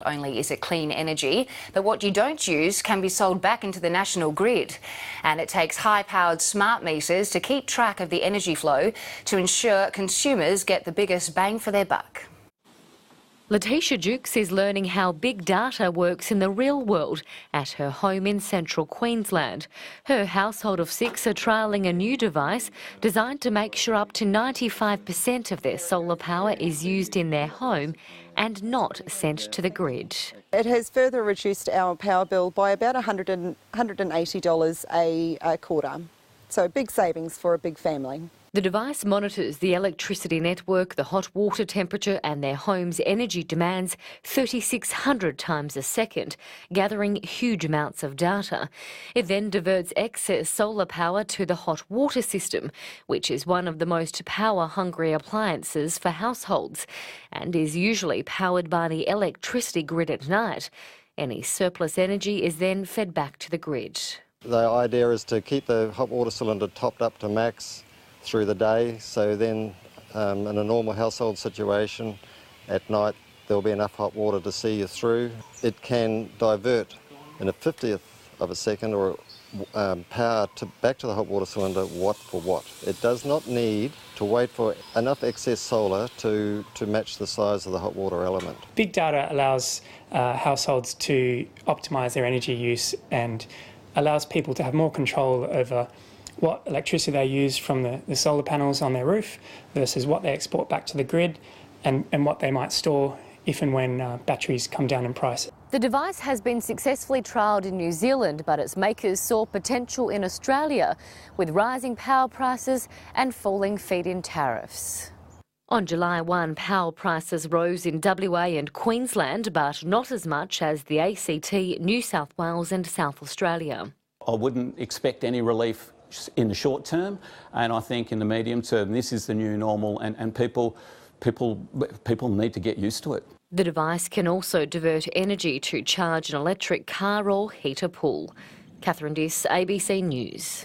Not only is it clean energy, but what you don't use can be sold back into the national grid. And it takes high-powered smart meters to keep track of the energy flow to ensure consumers get the biggest bang for their buck. Letitia Jukes is learning how big data works in the real world at her home in central Queensland. Her household of 6 are trialling a new device designed to make sure up to 95% of their solar power is used in their home and not sent to the grid. It has further reduced our power bill by about $180 a quarter. So big savings for a big family. The device monitors the electricity network, the hot water temperature and their home's energy demands 3,600 times a second, gathering huge amounts of data. It then diverts excess solar power to the hot water system, which is one of the most power-hungry appliances for households and is usually powered by the electricity grid at night. Any surplus energy is then fed back to the grid. The idea is to keep the hot water cylinder topped up to max through the day, so then in a normal household situation at night there'll be enough hot water to see you through. It can divert in a 50th of a second or power back to the hot water cylinder watt for watt. It does not need to wait for enough excess solar to match the size of the hot water element. Big data allows households to optimise their energy use and allows people to have more control over what electricity they use from the solar panels on their roof versus what they export back to the grid and what they might store if and when batteries come down in price. The device has been successfully trialled in New Zealand, but its makers saw potential in Australia with rising power prices and falling feed-in tariffs. On July 1, power prices rose in WA and Queensland, but not as much as the ACT, New South Wales and South Australia. I wouldn't expect any relief in the short term, and I think in the medium term this is the new normal, and people need to get used to it. The device can also divert energy to charge an electric car or heat a pool. Catherine Diss, ABC News.